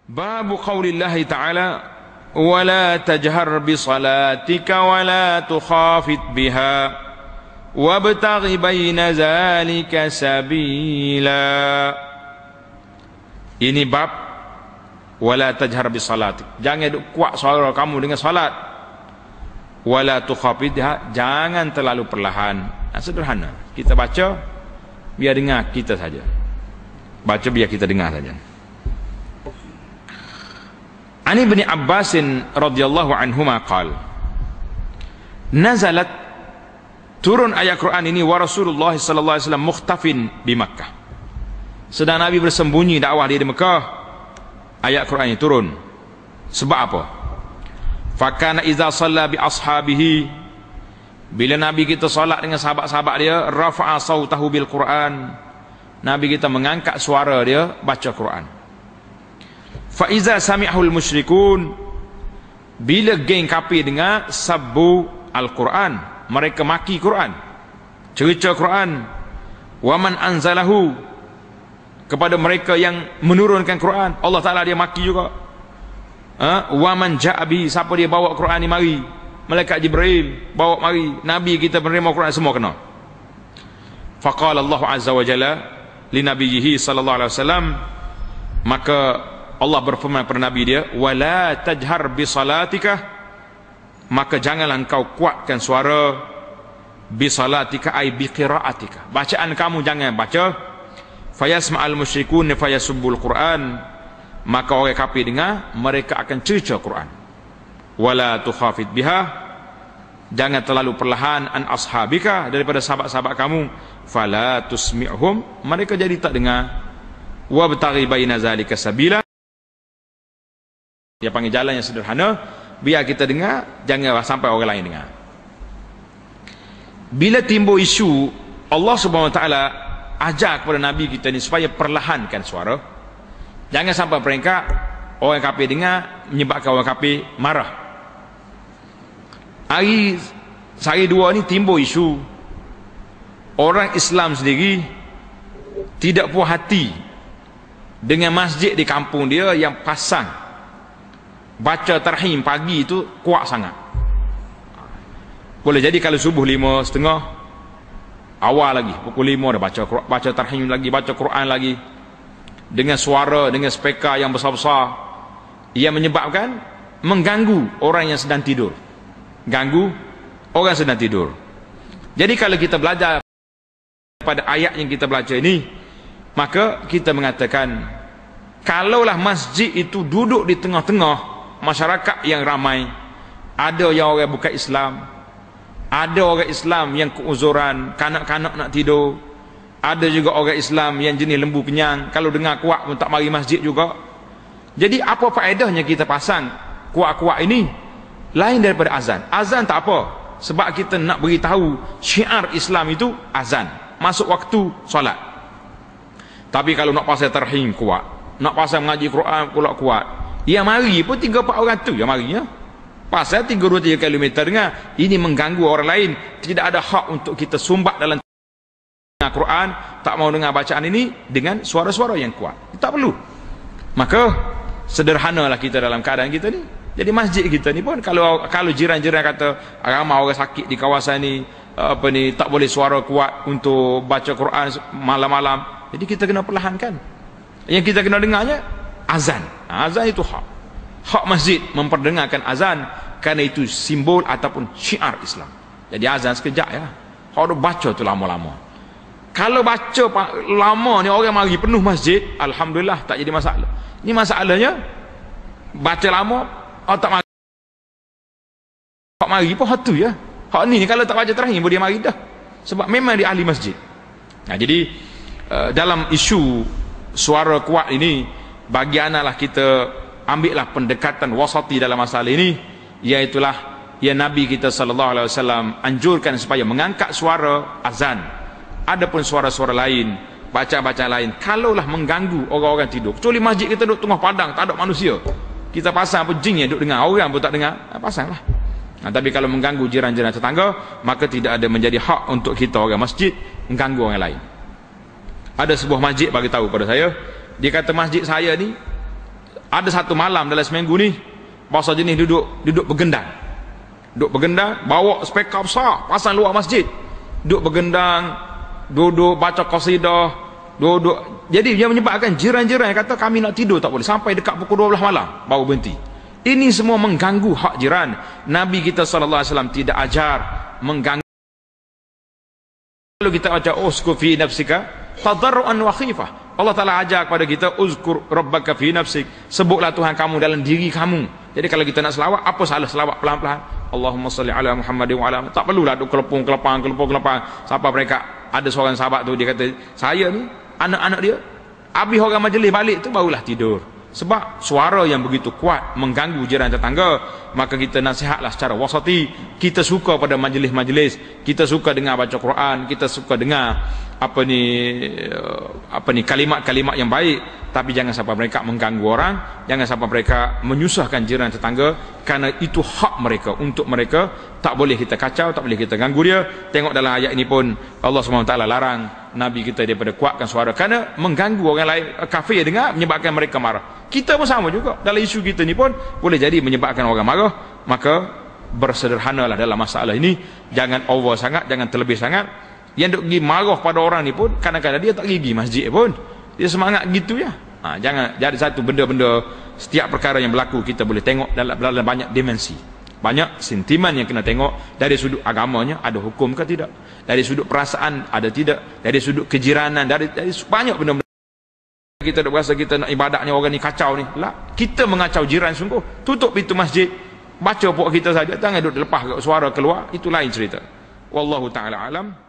Babu qaulillahi ta'ala wala tajhar bi salatika wala tukhafit biha wabtaghi baina zalika sabila. Ini bab wala tajhar bi salatik. Jangan kuat suara kamu dengan salat. Wala tukhafit biha, jangan terlalu perlahan. Sederhana. Kita baca biar dengar kita saja. Baca biar kita dengar saja. Ani bin Abbas radhiyallahu anhuma qala nazalat, turun ayat Quran ini, wa Rasulullah sallallahu alaihi wasallam mukhtafin di Makkah, sedang Nabi bersembunyi dakwah di Mekah. Ayat Quran ini turun sebab apa? Fakana idza shalla bi ashabihi, bila Nabi kita salat dengan sahabat-sahabat dia, rafa'a sautahu bil Quran, Nabi kita mengangkat suara dia baca Quran. Fa iza sami'ahul musyrikun, bila geng kafir dengar, sabbu al-Quran, mereka maki Quran, cerca Quran. Wa man anzalahu, kepada mereka yang menurunkan Quran, Allah Taala dia maki juga. Wa man ja'a bi, siapa dia bawa Quran ni mari, malaikat Jibril bawa mari, Nabi kita menerima Quran, semua kena. Faqala Allah azza wa jalla li nabiyhi sallallahu alaihi wasallam, maka Allah berfirman kepada Nabi dia, wala tajhar bi salatika, maka janganlah engkau kuatkan suara, bi salatika ay bi qiraatika, bacaan kamu jangan baca. Fayasma'al musyrikun fayasubbul Quran, maka orang kafir dengar, mereka akan cerca Quran. Wala tukhafit biha, jangan terlalu perlahan, an ashabika, daripada sahabat-sahabat kamu, fala tusmi'hum, mereka jadi tak dengar. Wabtaghi baina zalika sabila, dia panggil jalan yang sederhana, biar kita dengar, janganlah sampai orang lain dengar. Bila timbul isu, Allah Subhanahu Wa Taala ajar kepada Nabi kita ni supaya perlahankan suara, jangan sampai mereka orang kafir dengar, menyebabkan orang kafir marah. Hari dua ni timbul isu, orang Islam sendiri tidak puas hati dengan masjid di kampung dia yang pasang baca tarhim pagi itu kuat sangat. Boleh jadi kalau subuh 5:30, awal lagi pukul 5 dah baca tarhim lagi, baca Quran lagi, dengan suara, dengan speaker yang besar-besar, ia menyebabkan mengganggu orang yang sedang tidur, ganggu orang yang sedang tidur. Jadi kalau kita belajar pada ayat yang kita baca ini, maka kita mengatakan, kalaulah masjid itu duduk di tengah-tengah masyarakat yang ramai, ada yang orang bukan Islam, ada orang Islam yang keuzuran, kanak-kanak nak tidur, ada juga orang Islam yang jenis lembu kenyang, kalau dengar kuat pun tak mari masjid juga. Jadi apa faedahnya kita pasang kuat-kuat ini lain daripada azan? Azan tak apa, sebab kita nak beritahu syiar Islam itu azan, masuk waktu solat. Tapi kalau nak pasal tarhim kuat, nak pasal mengaji Quran pula kuat, yang mari pun 3-4 orang tu yang mari ya. Pasal 3-2-3 kilometer dengar, ini mengganggu orang lain. Tidak ada hak untuk kita sumbat dalam Quran, tak mau dengar bacaan ini dengan suara-suara yang kuat, tak perlu. Maka sederhanalah kita dalam keadaan kita ni. Jadi masjid kita ni pun, kalau jiran-jiran kata ramai orang sakit di kawasan ni, tak boleh suara kuat untuk baca Quran malam-malam, jadi kita kena perlahankan. Yang kita kena dengarnya azan. Azan itu hak masjid memperdengarkan azan, kerana itu simbol ataupun syiar Islam. Jadi azan sekejap ya, kalau baca tu lama-lama. Kalau baca lama ni orang mari penuh masjid, alhamdulillah tak jadi masalah. Ini masalahnya baca lama, tak mari. Hak mari pun hak tu ya. Hak ni kalau tak baca terakhir pun dia mari dah, sebab memang dia ahli masjid. Jadi dalam isu suara kuat ini, bagi analah kita ambillah pendekatan wasati dalam masalah ini, iaitulah yang Nabi kita sallallahu alaihi wasallam anjurkan supaya mengangkat suara azan. Adapun suara-suara lain, bacaan lain, kalaulah mengganggu orang-orang tidur, kecuali masjid kita duduk tengah padang, tak ada manusia, kita pasang pun jin yang duduk dengar, orang pun tak dengar, pasanglah. Tapi kalau mengganggu jiran-jiran tetangga, maka tidak ada menjadi hak untuk kita orang masjid mengganggu orang lain. Ada sebuah masjid bagi tahu pada saya, dia kata masjid saya ni Ada satu malam dalam seminggu ni, bangsa jenis duduk bergendang. Duduk bergendang, bawa speaker besar, pasang luar masjid. Duduk bergendang, duduk baca qasidah, duduk. Jadi dia menyebabkan jiran-jiran yang kata kami nak tidur tak boleh. Sampai dekat pukul 12 malam, baru berhenti. Ini semua mengganggu hak jiran. Nabi kita SAW tidak ajar mengganggu. Kalau kita baca uzkur fi nafsika tadarruan wa khifah, Allah Ta'ala ajar kepada kita uzkur rabbaka fi nafsik, sebutlah Tuhan kamu dalam diri kamu. Jadi kalau kita nak selawat, apa salah selawat pelan-pelan, Allahumma salli ala Muhammad wa ala, tak perlulah duk kelepung-kelepang sampai mereka. Ada seorang sahabat tu, dia kata, saya ni anak-anak dia habis orang majlis balik tu barulah tidur, sebab suara yang begitu kuat mengganggu jiran tetangga. Maka kita nasihatlah secara wasati. Kita suka pada majlis-majlis, kita suka dengar baca Quran, kita suka dengar apa ni kalimat-kalimat yang baik, tapi jangan sampai mereka mengganggu orang, jangan sampai mereka menyusahkan jiran tetangga, kerana itu hak mereka. Untuk mereka tak boleh kita kacau, tak boleh kita ganggu dia. Tengok dalam ayat ini pun Allah SWT larang Nabi kita daripada kuatkan suara, kerana mengganggu orang lain, kafir dengar, menyebabkan mereka marah. Kita pun sama juga dalam isu kita ni pun boleh jadi menyebabkan orang marah. Maka bersederhanalah dalam masalah ini, jangan over sangat, jangan terlebih sangat. Yang duk pergi marah pada orang ni pun kadang-kadang dia tak pergi masjid pun, dia semangat gitu ya. Jangan jadi satu benda-benda, setiap perkara yang berlaku kita boleh tengok dalam banyak dimensi, banyak sentimen yang kena tengok. Dari sudut agamanya ada hukum ke tidak, dari sudut perasaan ada tidak, dari sudut kejiranan, dari banyak benda-benda. Kita duk rasa kita nak ibadahnya orang ni kacau ni, lah kita mengacau jiran sungguh. Tutup pintu masjid, baca pokok kita saja, jangan duduk lepas suara keluar, itu lain cerita. Wallahu ta'ala alam.